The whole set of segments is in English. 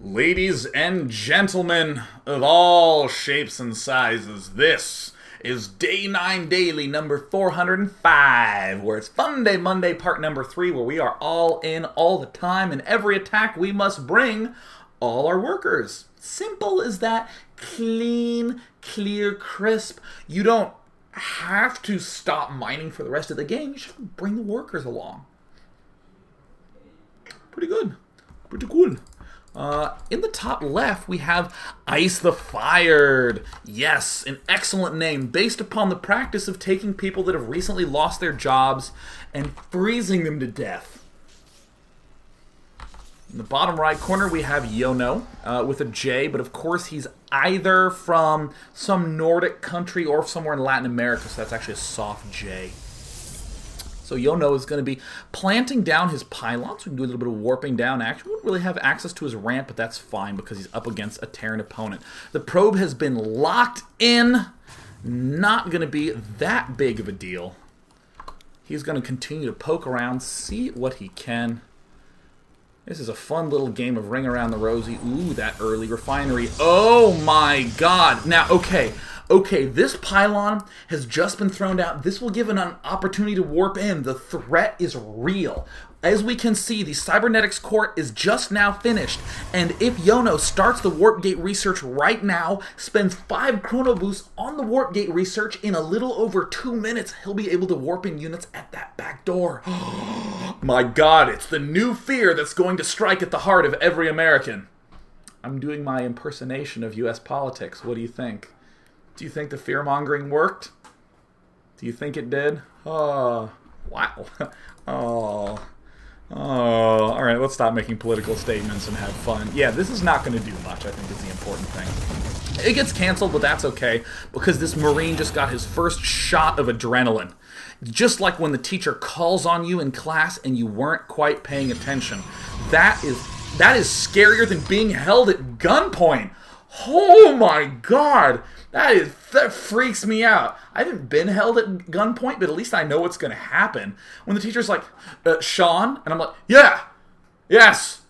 Ladies and gentlemen of all shapes and sizes, this is Day 9 Daily number 405, where it's Funday Monday part number 3, where we are all in all the time. In every attack, we must bring all our workers. Simple as that. Clean, clear, crisp. You don't have to stop mining for the rest of the game. You should bring the workers along. Pretty good. Pretty cool. In the top left, we have Ice the Fired. Yes, an excellent name based upon the practice of taking people that have recently lost their jobs and freezing them to death. In the bottom right corner, we have Yono with a J, but of course he's either from some Nordic country or somewhere in Latin America, so that's actually a soft J. So Yono is going to be planting down his pylons. We can do a little bit of warping down action. We wouldn't really have access to his ramp, but that's fine because he's up against a Terran opponent. The probe has been locked in. Not going to be that big of a deal. He's going to continue to poke around, see what he can. This is a fun little game of Ring Around the Rosie. Ooh, that early refinery. Oh my god. Now, okay, this pylon has just been thrown out. This will give an opportunity to warp in. The threat is real. As we can see, the cybernetics core is just now finished. And if Yono starts the warp gate research right now, spends 5 chrono boosts on the warp gate research, in a little over 2 minutes, he'll be able to warp in units at that back door. My god, it's the new fear that's going to strike at the heart of every American. I'm doing my impersonation of U.S. politics. What do you think? Do you think the fear-mongering worked? Do you think it did? Oh, wow. All right, let's stop making political statements and have fun. Yeah, this is not going to do much, I think, is the important thing. It gets canceled, but that's okay, because this Marine just got his first shot of adrenaline. Just like when the teacher calls on you in class and you weren't quite paying attention. That is scarier than being held at gunpoint. Oh my god! That freaks me out. I haven't been held at gunpoint, but at least I know what's going to happen. When the teacher's like, Sean, and I'm like, yeah, yes,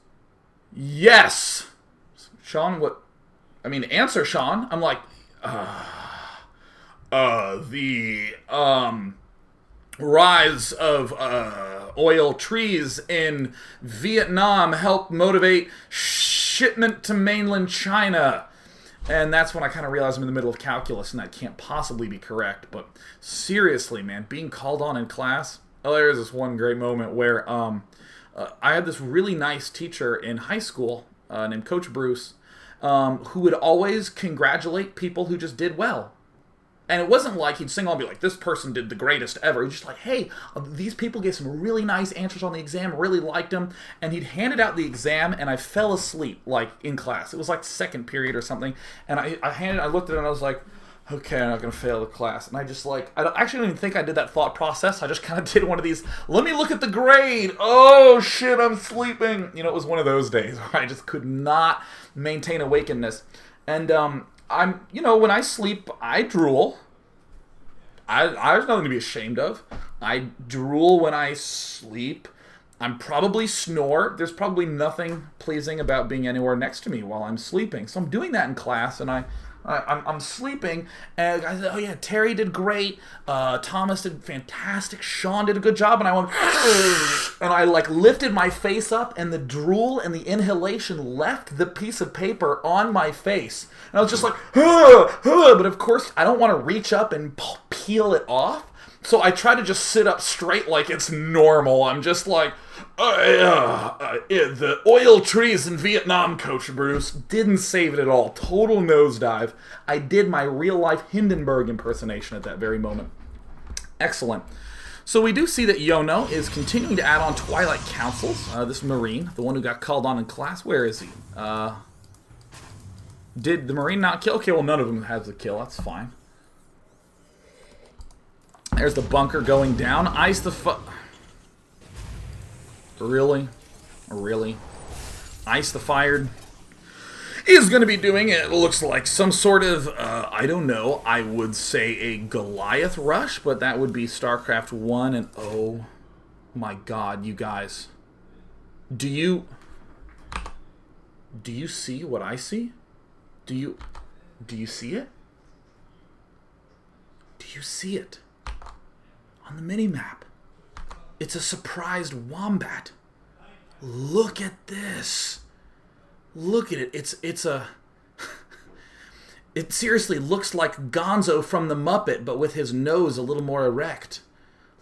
Sean, what? I mean, answer, Sean. I'm like, the rise of oil trees in Vietnam helped motivate shipment to mainland China. And that's when I kind of realized I'm in the middle of calculus and that can't possibly be correct. But seriously, man, being called on in class. Oh, there is this one great moment where I had this really nice teacher in high school named Coach Bruce who would always congratulate people who just did well. And it wasn't like he'd sing on and be like, this person did the greatest ever. He was just like, hey, these people gave some really nice answers on the exam, really liked them. And he'd handed out the exam, and I fell asleep, like, in class. It was like second period or something. And I looked at it, and I was like, okay, I'm not going to fail the class. And I just, like, I actually don't even think I did that thought process. I just kind of did one of these, let me look at the grade. Oh, shit, I'm sleeping. You know, it was one of those days where I just could not maintain awakeness. And, when I sleep, I drool. There's nothing to be ashamed of. I drool when I sleep. I'm probably snore. There's probably nothing pleasing about being anywhere next to me while I'm sleeping. So I'm doing that in class, and I'm sleeping, and I said, oh yeah, Terry did great, Thomas did fantastic, Sean did a good job, and I went, and I like lifted my face up, and the drool and the inhalation left the piece of paper on my face, and I was just like, but of course I don't want to reach up and peel it off, so I try to just sit up straight like it's normal. I'm just like, the oil trees in Vietnam, Coach Bruce. Didn't save it at all. Total nosedive. I did my real-life Hindenburg impersonation at that very moment. Excellent. So we do see that Yono is continuing to add on Twilight Councils. This Marine, the one who got called on in class. Where is he? Did the Marine not kill? Okay, well, none of them has a kill. That's fine. There's the bunker going down. Ice the Really? Ice the Fired is going to be doing, it looks like, some sort of, I don't know, I would say a Goliath rush, but that would be StarCraft 1, and oh my god, you guys. Do you... Do you see what I see? Do you see it? Do you see it? On the mini-map. It's a surprised wombat. Look at this. Look at it. It's a... It seriously looks like Gonzo from the Muppet, but with his nose a little more erect.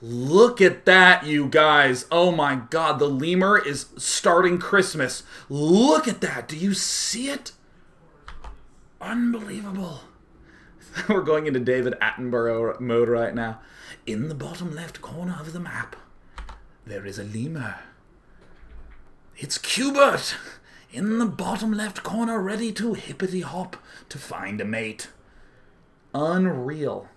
Look at that, you guys. Oh my god, the lemur is starting Christmas. Look at that. Do you see it? Unbelievable. We're going into David Attenborough mode right now. In the bottom left corner of the map, there is a lemur. It's Cubert! In the bottom left corner, ready to hippity-hop to find a mate. Unreal.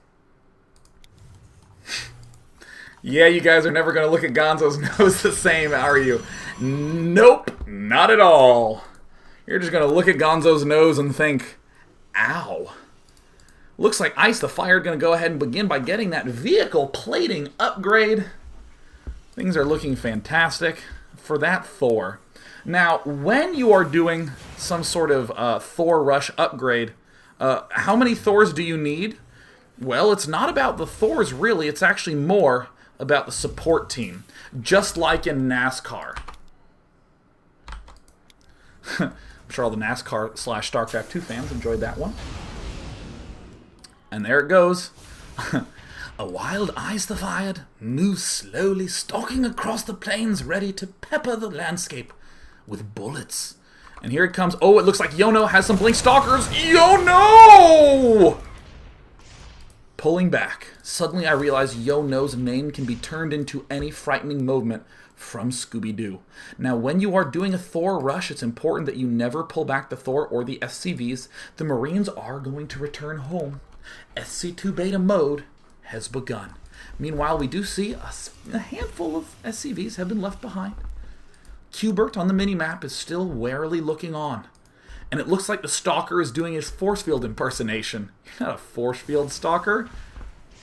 Yeah, you guys are never going to look at Gonzo's nose the same, are you? Nope, not at all. You're just going to look at Gonzo's nose and think, ow. Looks like Ice the Fire going to go ahead and begin by getting that vehicle plating upgrade. Things are looking fantastic for that Thor. Now, when you are doing some sort of Thor Rush upgrade, how many Thors do you need? Well, it's not about the Thors, really. It's actually more about the support team, just like in NASCAR. I'm sure all the NASCAR / StarCraft 2 fans enjoyed that one. And there it goes. A wild Ice the Fired moves slowly, stalking across the plains, ready to pepper the landscape with bullets. And here it comes. Oh, it looks like Yono has some Blink Stalkers. Yono! Pulling back. Suddenly I realize Yono's name can be turned into any frightening movement from Scooby-Doo. Now, when you are doing a Thor rush, it's important that you never pull back the Thor or the SCVs. The Marines are going to return home. SC2 beta mode has begun. Meanwhile, we do see a handful of SCVs have been left behind. Cubert on the minimap is still warily looking on. And it looks like the Stalker is doing his force field impersonation. You're not a force field stalker.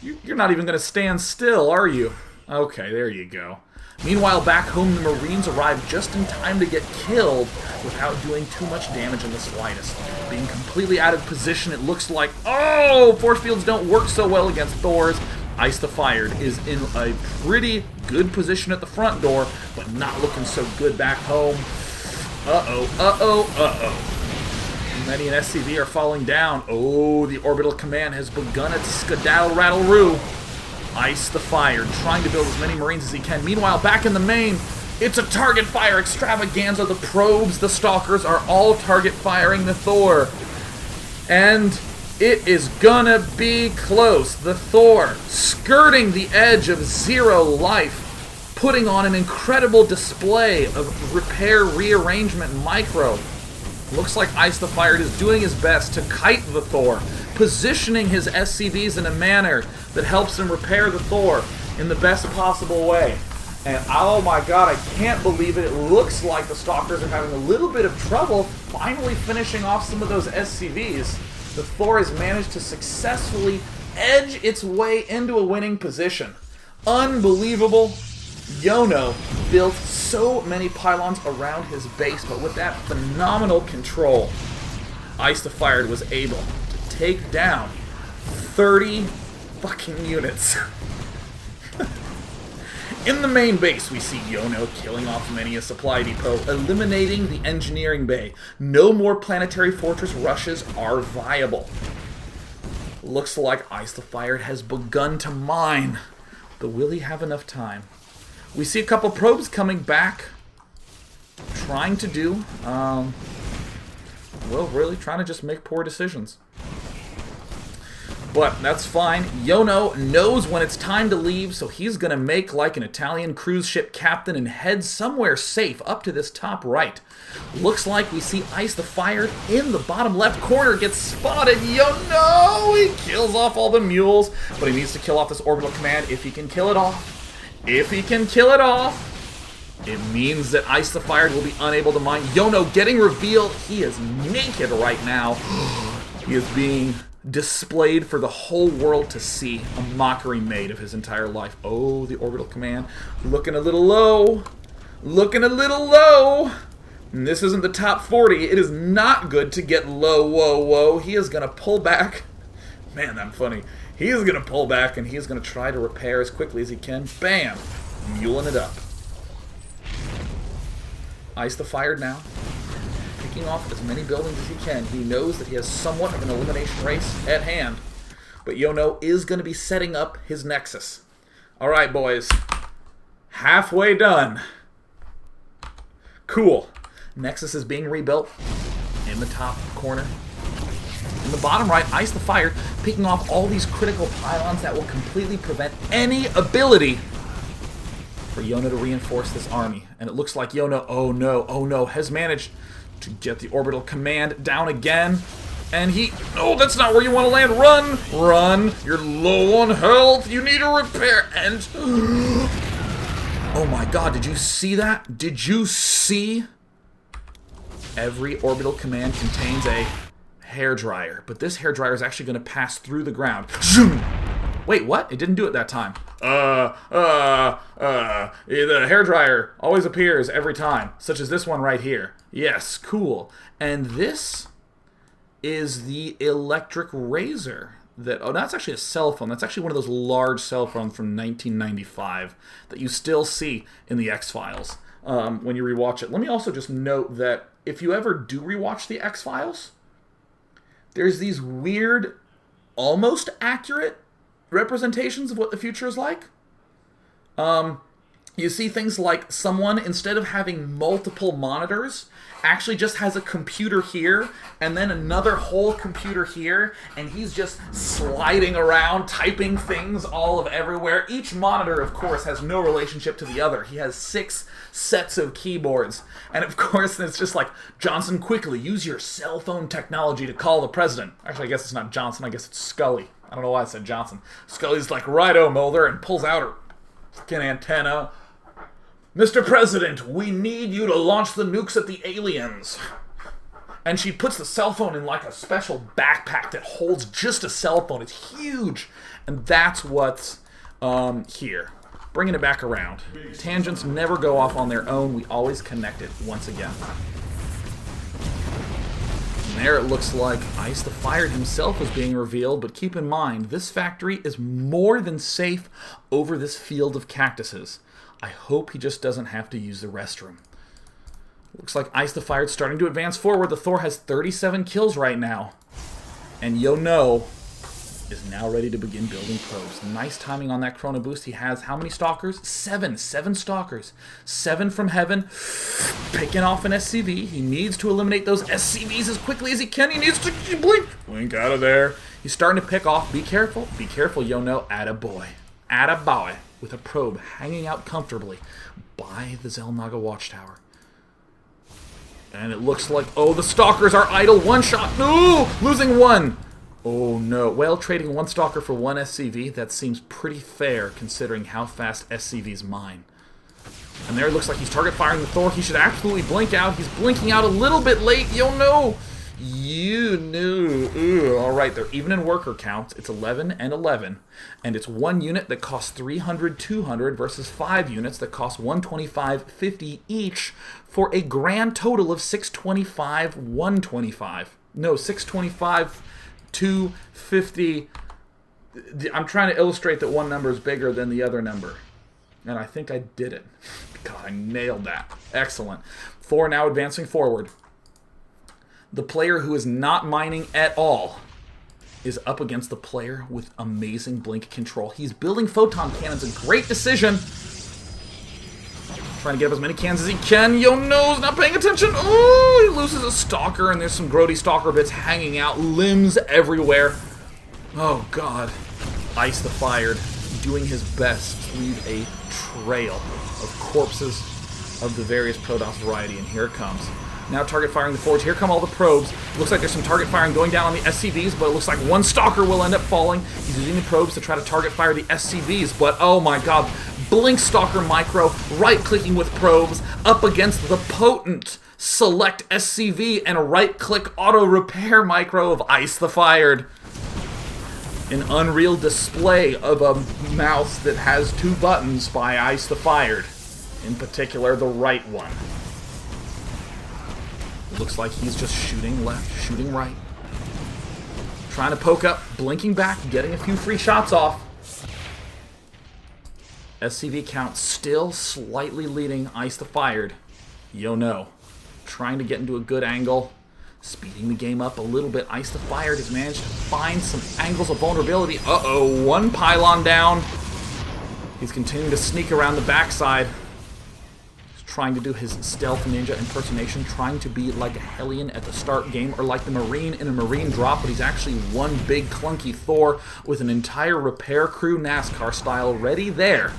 You're not even going to stand still, are you? Okay, there you go. Meanwhile, back home, the Marines arrive just in time to get killed without doing too much damage in the slightest. Being completely out of position, it looks like, oh, force fields don't work so well against Thors. Ice the Fired is in a pretty good position at the front door, but not looking so good back home. Uh-oh, uh-oh, uh-oh. Many an SCV are falling down. Oh, the Orbital Command has begun its skedaddle-rattle-roo. Ice the Fired, trying to build as many Marines as he can. Meanwhile, back in the main, it's a target fire extravaganza. The probes, the Stalkers are all target firing the Thor. And it is gonna be close. The Thor skirting the edge of 0 life, putting on an incredible display of repair, rearrangement, micro. Looks like Ice the Fired is doing his best to kite the Thor, positioning his SCVs in a manner that helps him repair the Thor in the best possible way. And oh my god, I can't believe it. It looks like the Stalkers are having a little bit of trouble finally finishing off some of those SCVs. The Thor has managed to successfully edge its way into a winning position. Unbelievable. Yono built so many pylons around his base, but with that phenomenal control, Ice the Fired was able to take down 30 fucking units. In the main base, we see Yono killing off many a supply depot, eliminating the engineering bay. No more planetary fortress rushes are viable. Looks like Ice the Fired has begun to mine, but will he have enough time? We see a couple probes coming back, trying to do, well, really trying to just make poor decisions. But that's fine. Yono knows when it's time to leave, so he's going to make like an Italian cruise ship captain and head somewhere safe up to this top right. Looks like we see Ice the Fired in the bottom left corner, gets spotted. Yono! He kills off all the mules, but he needs to kill off this orbital command if he can kill it off. If he can kill it off, it means that Ice the Fired will be unable to mine. Yono getting revealed. He is naked right now. He is being displayed for the whole world to see. A mockery made of his entire life. Oh, the orbital command. Looking a little low. Looking a little low. And this isn't the top 40. It is not good to get low, whoa, whoa. He is going to pull back. Man, that's funny. He is going to pull back, and he is going to try to repair as quickly as he can. Bam! Muling it up. Ice the Fired now. Picking off as many buildings as he can. He knows that he has somewhat of an elimination race at hand. But Yono is going to be setting up his Nexus. Alright, boys. Halfway done. Cool. Nexus is being rebuilt in the top corner. In the bottom right, Ice the Fired, picking off all these critical pylons that will completely prevent any ability for Yono to reinforce this army. And it looks like Yono, oh no, has managed to get the orbital command down again. And he, oh, that's not where you want to land. Run, run, you're low on health, you need a repair. And, oh my god, did you see that? Did you see? Every orbital command contains a hairdryer, but this hairdryer is actually going to pass through the ground. Wait, what? It didn't do it that time. The hairdryer always appears every time, such as this one right here. Yes, cool. And this is the electric razor. Oh, that's actually a cell phone. That's actually one of those large cell phones from 1995 that you still see in the X-Files when you rewatch it. Let me also just note that if you ever do rewatch the X-Files, there's these weird, almost accurate representations of what the future is like. You see things like someone, instead of having multiple monitors, actually just has a computer here and then another whole computer here, and he's just sliding around, typing things all of everywhere. Each monitor, of course, has no relationship to the other. He has 6 sets of keyboards. And of course, it's just like, Johnson, quickly, use your cell phone technology to call the president. Actually, I guess it's not Johnson, I guess it's Scully. I don't know why I said Johnson. Scully's like, righto, Mulder, and pulls out her fucking antenna. Mr. President, we need you to launch the nukes at the aliens. And she puts the cell phone in like a special backpack that holds just a cell phone. It's huge. And that's what's here. Bringing it back around. Tangents never go off on their own. We always connect it once again. And there it looks like Ice the Fired himself is being revealed, but keep in mind, this factory is more than safe over this field of cactuses. I hope he just doesn't have to use the restroom. Looks like Ice the Fired's starting to advance forward. The Thor has 37 kills right now. And Yono is now ready to begin building probes. Nice timing on that chrono boost. He has how many stalkers? 7. 7 stalkers. 7 from heaven. Picking off an SCV. He needs to eliminate those SCVs as quickly as he can. He needs to blink. Blink out of there. He's starting to pick off. Be careful. Be careful, Yono. Attaboy. Attaboy. With a probe hanging out comfortably by the Zelnaga watchtower. And it looks like, oh, the stalkers are idle. One shot. No! Losing 1. Oh no. Well, trading 1 stalker for 1 SCV, that seems pretty fair considering how fast SCVs mine. And there it looks like he's target firing the Thor. He should absolutely blink out. He's blinking out a little bit late. Yo, no! You knew. Alright, they're even in worker counts. It's 11 and 11. And it's 1 unit that costs 300, 200 versus 5 units that cost 125, 50 each for a grand total of 625, 125. No, 625, 250. I'm trying to illustrate that one number is bigger than the other number. And I think I did it. God, I nailed that. Excellent. Thor now advancing forward. The player who is not mining at all is up against the player with amazing blink control. He's building photon cannons, a great decision. Trying to get up as many cans as he can. Yo, no, he's not paying attention. Oh, he loses a stalker, and there's some grody stalker bits hanging out. Limbs everywhere. Oh, God. Ice the Fired, doing his best to leave a trail of corpses of the various Protoss variety, and here it comes. Now target firing the Forge. Here come all the probes. Looks like there's some target firing going down on the SCVs, but it looks like 1 stalker will end up falling. He's using the probes to try to target fire the SCVs, but oh my god. Blink Stalker Micro, right-clicking with probes, up against the potent Select SCV and right-click auto-repair micro of Ice the Fired. An unreal display of a mouse that has 2 buttons by Ice the Fired. In particular, the right one. Looks like he's just shooting left, shooting right. Trying to poke up, blinking back, getting a few free shots off. SCV count still slightly leading Ice the Fired. Yo no. Trying to get into a good angle. Speeding the game up a little bit. Ice the Fired has managed to find some angles of vulnerability. Uh-oh, one pylon down. He's continuing to sneak around the backside. He's trying to do his stealth ninja impersonation, trying to be like a Hellion at the start game, or like the Marine in a Marine drop, but he's actually one big clunky Thor with an entire repair crew NASCAR style ready there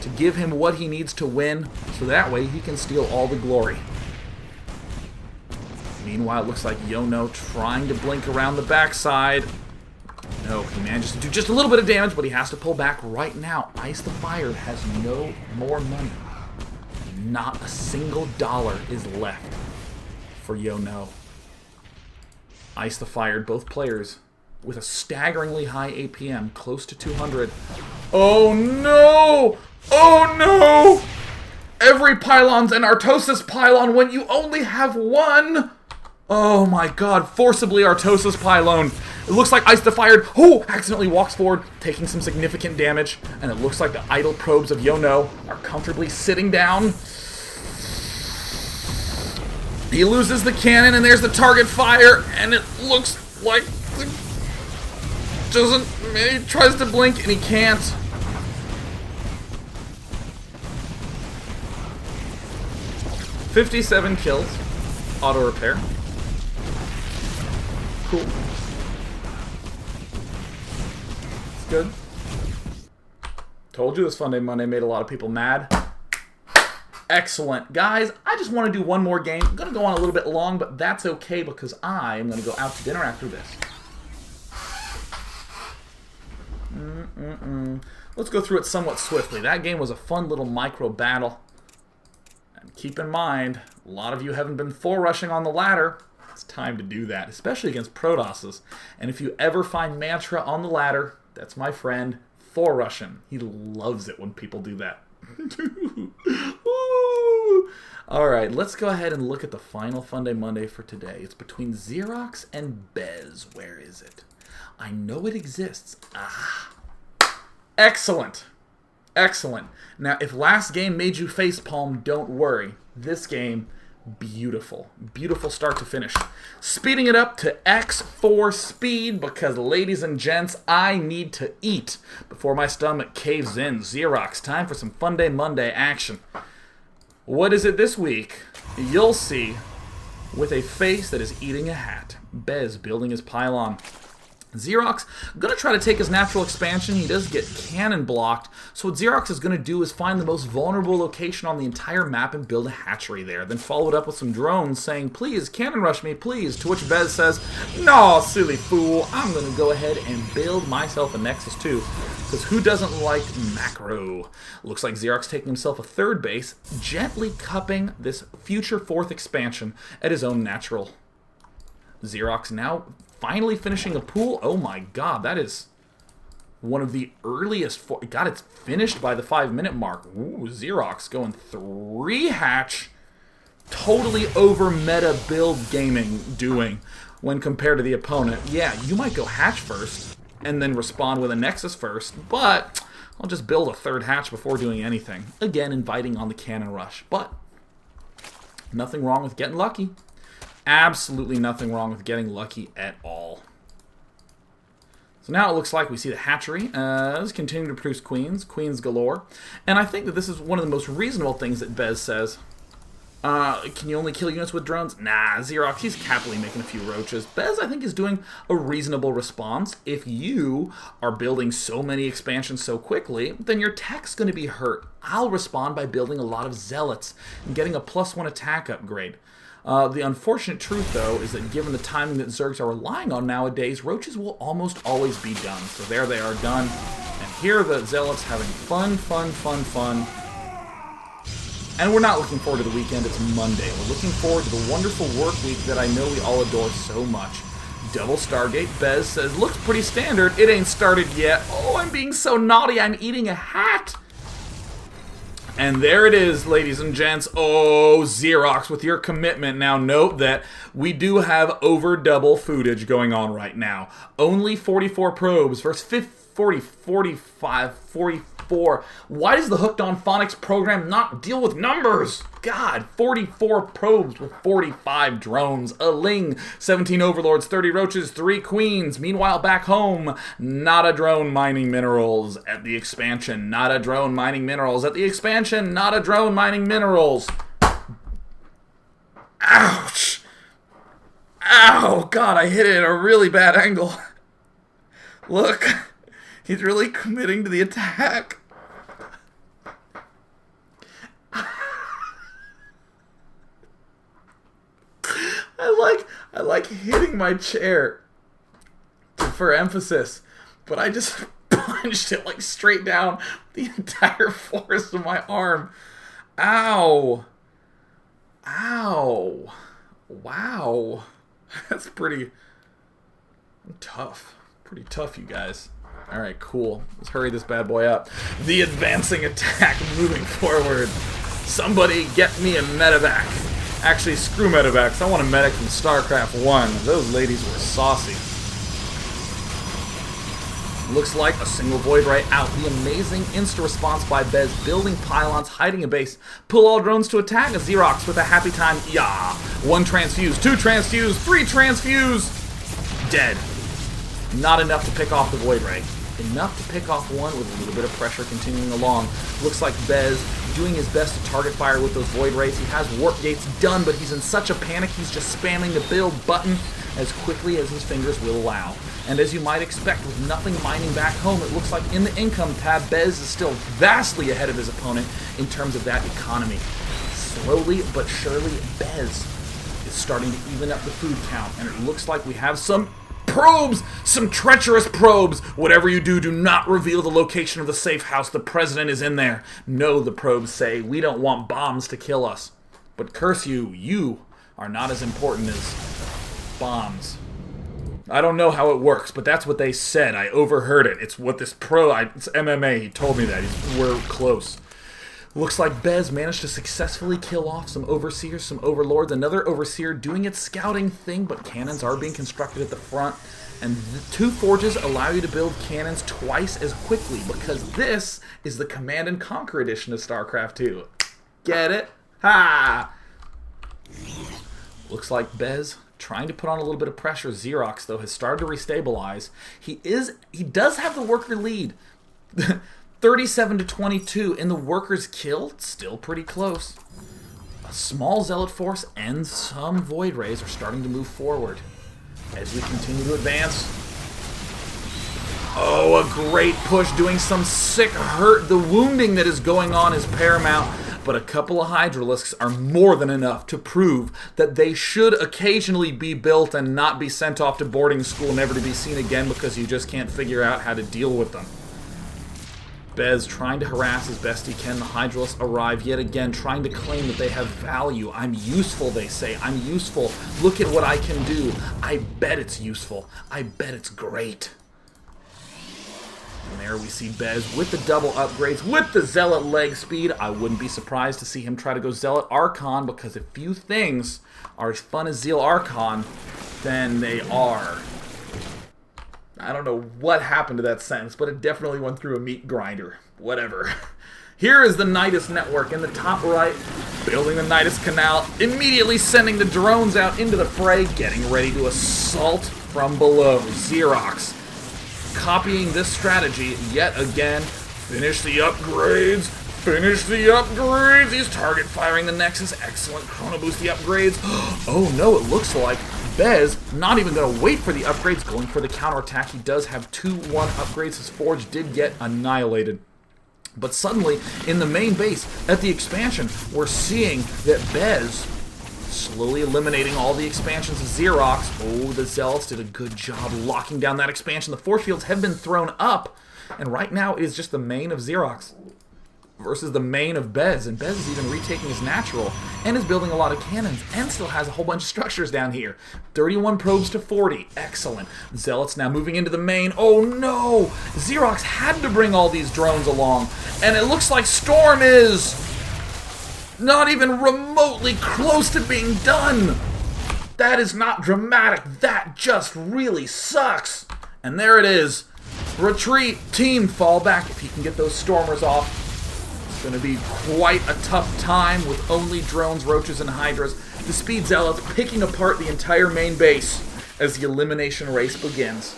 to give him what he needs to win, so that way he can steal all the glory. Meanwhile, it looks like Yono trying to blink around the backside. No, he manages to do just a little bit of damage, but he has to pull back right now. Ice the Fired has no more money. Not a single dollar is left for Yono. Ice the Fired, both players, with a staggeringly high APM, close to 200. Oh no! Oh no! Every pylon's an Artosis pylon when you only have one! Oh my god, forcibly Artosis pylon. It looks like Ice the Fired, accidentally walks forward, taking some significant damage, and it looks like the idle probes of Yono are comfortably sitting down. He loses the cannon, and there's the target fire, and it looks like he tries to blink, and he can't. $57 kills. Auto repair. Cool. It's good. Told you this Funday Monday made a lot of people mad. Excellent. Guys, I just want to do one more game. I'm going to go on a little bit long, but that's okay because I am going to go out to dinner after this. Let's go through it somewhat swiftly. That game was a fun little micro battle. And keep in mind, a lot of you haven't been Thor rushing on the ladder. It's time to do that, especially against Protosses. And if you ever find Mantra on the ladder, that's my friend Thor Russian. He loves it when people do that. Alright, let's go ahead and look at the final Funday Monday for today. It's between Xerox and Bez. Where is it? I know it exists. Ah. Excellent. Excellent. Now, if last game made you facepalm, don't worry. This game, beautiful. Beautiful start to finish. Speeding it up to X4 speed because, ladies and gents, I need to eat before my stomach caves in. Xerox, time for some Funday Monday action. What is it this week? You'll see with a face that is eating a hat. Bez building his pylon. Xerox going to try to take his natural expansion. He does get cannon blocked. So what Xerox is going to do is find the most vulnerable location on the entire map and build a hatchery there. Then follow it up with some drones saying, please, cannon rush me, please. To which Bez says, no, silly fool. I'm going to go ahead and build myself a Nexus 2. Because who doesn't like macro? Looks like Xerox taking himself a third base, gently cupping this future fourth expansion at his own natural. Xerox now finally finishing a pool. Oh my god, that is one of the earliest. God, it's finished by the 5-minute mark. Ooh, Xerox going 3 hatch. Totally over meta build gaming doing when compared to the opponent. Yeah, you might go hatch first and then respond with a Nexus first, but I'll just build a third hatch before doing anything. Again, inviting on the cannon rush, but nothing wrong with getting lucky. Absolutely nothing wrong with getting lucky at all. So now it looks like we see the hatchery is continuing to produce queens. Queens galore. And I think that this is one of the most reasonable things that Bez says. Can you only kill units with drones? Nah, Xerox, he's happily making a few roaches. Bez, I think, is doing a reasonable response. If you are building so many expansions so quickly, then your tech's going to be hurt. I'll respond by building a lot of zealots and getting a +1 attack upgrade. The unfortunate truth, though, is that given the timing that Zergs are relying on nowadays, roaches will almost always be done. So there they are done. And here are the zealots having fun. And we're not looking forward to the weekend, it's Monday. We're looking forward to the wonderful work week that I know we all adore so much. Double Stargate. Bez says, looks pretty standard. It ain't started yet. Oh, I'm being so naughty. I'm eating a hat. And there it is, ladies and gents. Oh, Xerox with your commitment. Now note that we do have over double footage going on right now. Only 44 probes versus 40, 45, 44. Why does the Hooked on Phonics program not deal with numbers? God, 44 probes with 45 drones. A Ling, 17 overlords, 30 roaches, 3 queens. Meanwhile, back home, not a drone mining minerals at the expansion. Not a drone mining minerals at the expansion. Not a drone mining minerals. Ouch. Ow, God, I hit it at a really bad angle. Look, he's really committing to the attack. I like hitting my chair for emphasis, but I just punched it like straight down the entire force of my arm. Ow. Ow. Wow. That's pretty tough. Pretty tough, you guys. Alright, cool. Let's hurry this bad boy up. The advancing attack moving forward. Somebody get me a medevac. Actually, screw medevacs. I want a medic from StarCraft 1. Those ladies were saucy. Looks like a single Void Ray out. The amazing insta-response by Bez, building pylons, hiding a base. Pull all drones to attack. A Xerox with a happy time. Yeah. 1 transfuse, 2 transfuse, 3 transfuse. Dead. Not enough to pick off the Void Ray. Enough to pick off one with a little bit of pressure continuing along. Looks like Bez doing his best to target fire with those Void Rays. He has warp gates done, but he's in such a panic he's just spamming the build button as quickly as his fingers will allow. And as you might expect, with nothing mining back home, it looks like in the income tab, Bez is still vastly ahead of his opponent in terms of that economy. Slowly but surely, Bez is starting to even up the food count, and it looks like we have some probes! Some treacherous probes! Whatever you do, do not reveal the location of the safe house. The president is in there. No, the probes say, we don't want bombs to kill us. But curse you, you are not as important as bombs. I don't know how it works, but that's what they said. I overheard it. It's what this it's MMA. He told me that. We're close. Looks like Bez managed to successfully kill off some overseers, some overlords, another overseer doing its scouting thing, but cannons are being constructed at the front. And the 2 forges allow you to build cannons twice as quickly, because this is the Command and Conquer edition of StarCraft 2. Get it? Ha! Looks like Bez trying to put on a little bit of pressure. Xerox, though, has started to restabilize. He does have the worker lead. 37-22 in the workers killed, still pretty close. A small Zealot force and some Void Rays are starting to move forward as we continue to advance. Oh, a great push, doing some sick hurt. The wounding that is going on is paramount, but a couple of Hydralisks are more than enough to prove that they should occasionally be built and not be sent off to boarding school, never to be seen again because you just can't figure out how to deal with them. Bez trying to harass as best he can. The Hydralisks arrive yet again, trying to claim that they have value. I'm useful, they say. I'm useful. Look at what I can do. I bet it's useful. I bet it's great. And there we see Bez with the double upgrades, with the Zealot leg speed. I wouldn't be surprised to see him try to go Zealot Archon, because if few things are as fun as Zeal Archon, then they are. I don't know what happened to that sentence, but it definitely went through a meat grinder. Whatever. Here is the Nidus network in the top right, building the Nidus Canal, immediately sending the drones out into the fray, getting ready to assault from below. Xerox copying this strategy yet again. Finish the upgrades. Finish the upgrades. He's target firing the Nexus. Excellent. Chrono boost the upgrades. Oh no, it looks like Bez not even going to wait for the upgrades, going for the counterattack. He does have 2-1 upgrades. His Forge did get annihilated. But suddenly, in the main base, at the expansion, we're seeing that Bez slowly eliminating all the expansions of Xerox. Oh, the Zealots did a good job locking down that expansion. The force fields have been thrown up, and right now it is just the main of Xerox versus the main of Bez, and Bez is even retaking his natural and is building a lot of cannons and still has a whole bunch of structures down here. 31 probes to 40. Excellent. Zealots now moving into the main. Oh no! Xerox had to bring all these drones along, and it looks like Storm is Not even remotely close to being done. That is not dramatic. That just really sucks. And there it is. Retreat, team, fall back. If he can get those stormers off, it's going to be quite a tough time with only drones, roaches, and hydras. The speed zealots picking apart the entire main base as the elimination race begins.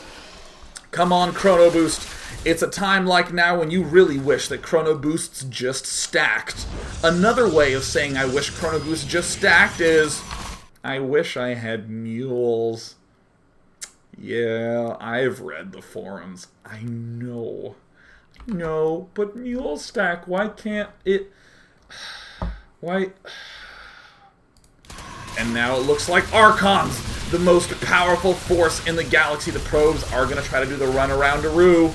Come on, Chrono Boost. It's a time like now when you really wish that Chrono Boosts just stacked. Another way of saying I wish Chrono Boosts just stacked is I wish I had mules. Yeah, I've read the forums. I know. No, but mule stack, why can't it... Why... And now it looks like Archons, the most powerful force in the galaxy. The probes are going to try to do the run around Aru.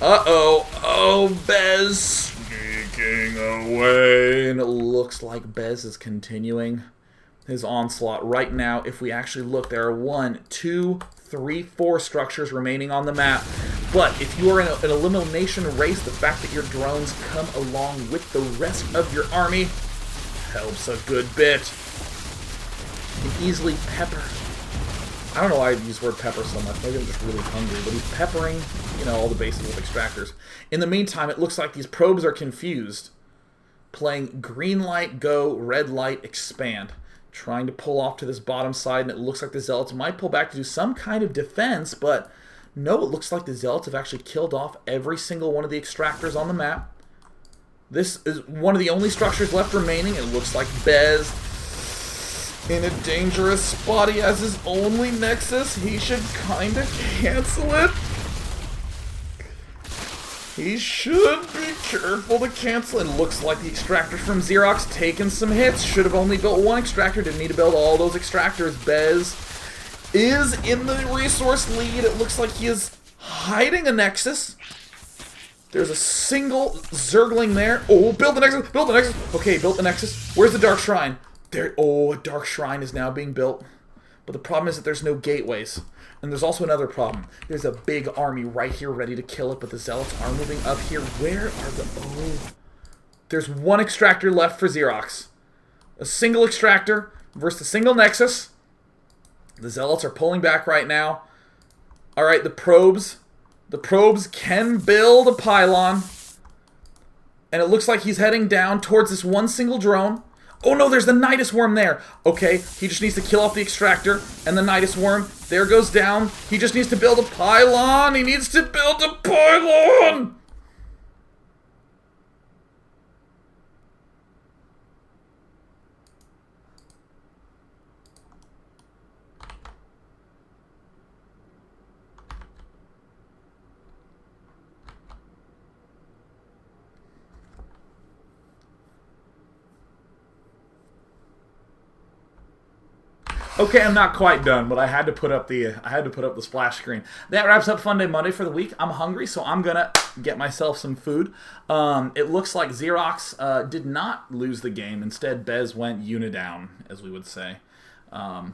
Uh-oh. Oh, Bez sneaking away. And it looks like Bez is continuing his onslaught. Right now, if we actually look, there are 1, 2, 3, 4 structures remaining on the map. But if you are in an elimination race, the fact that your drones come along with the rest of your army helps a good bit. You can easily pepper. I don't know why I use the word pepper so much. Maybe I'm just really hungry. But he's peppering, all the bases with extractors. In the meantime, it looks like these probes are confused. Playing green light, go, red light, expand. Trying to pull off to this bottom side, and it looks like the Zealots might pull back to do some kind of defense, but no, it looks like the Zealots have actually killed off every single one of the extractors on the map. This is one of the only structures left remaining. It looks like Bez in a dangerous spot. He has his only Nexus. He should kind of cancel it. He should be careful to cancel. It looks like the extractors from Xerox taking some hits. Should have only built one extractor. Didn't need to build all those extractors. Bez is in the resource lead. It looks like he is hiding a Nexus. There's a single Zergling there. Oh, build the Nexus. Build the Nexus. Okay, built the Nexus. Where's the Dark Shrine? There. Oh, a Dark Shrine is now being built. But the problem is that there's no gateways. And there's also another problem. There's a big army right here ready to kill it, but the Zealots are moving up here. Where are the... Oh. There's one extractor left for Xerox. A single extractor versus a single Nexus. The Zealots are pulling back right now. Alright, the probes. The probes can build a pylon. And it looks like he's heading down towards this one single drone. Oh no, there's the Nidus Worm there. Okay, he just needs to kill off the extractor and the Nidus Worm. There goes down. He just needs to build a pylon. He needs to build a pylon. Okay, I'm not quite done, but I had to put up the splash screen. That wraps up Funday Monday for the week. I'm hungry, so I'm gonna get myself some food. It looks like Xerox did not lose the game. Instead, Bez went unidown, as we would say. I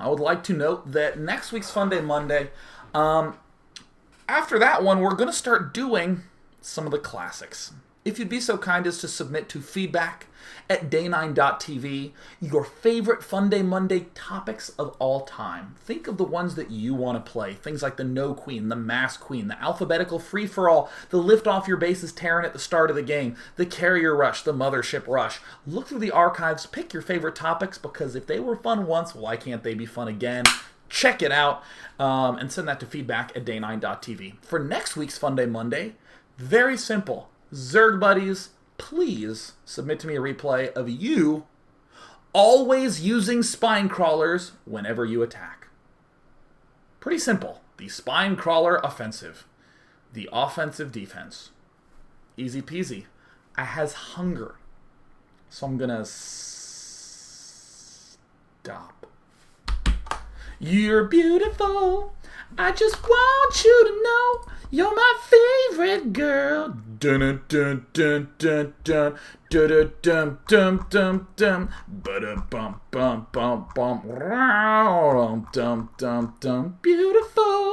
would like to note that next week's Funday Monday, after that one, we're gonna start doing some of the classics. If you'd be so kind as to submit to feedback at day9.tv your favorite Funday Monday topics of all time. Think of the ones that you want to play. Things like the No Queen, the Mass Queen, the Alphabetical Free-for-All, the Lift Off Your Bases Terran at the start of the game, the Carrier Rush, the Mothership Rush. Look through the archives, pick your favorite topics, because if they were fun once, why can't they be fun again? Check it out, and send that to feedback at day9.tv. For next week's Funday Monday, very simple. Zerg buddies, please submit to me a replay of you always using spine crawlers whenever you attack. Pretty simple. The spine crawler offensive. The offensive defense. Easy peasy. I has hunger. So I'm gonna stop. You're beautiful. I just want you to know you're my favorite girl. Dun dun dun dun dun dun dun dun dun dun bum bum bum bum bum dum dum dum beautiful.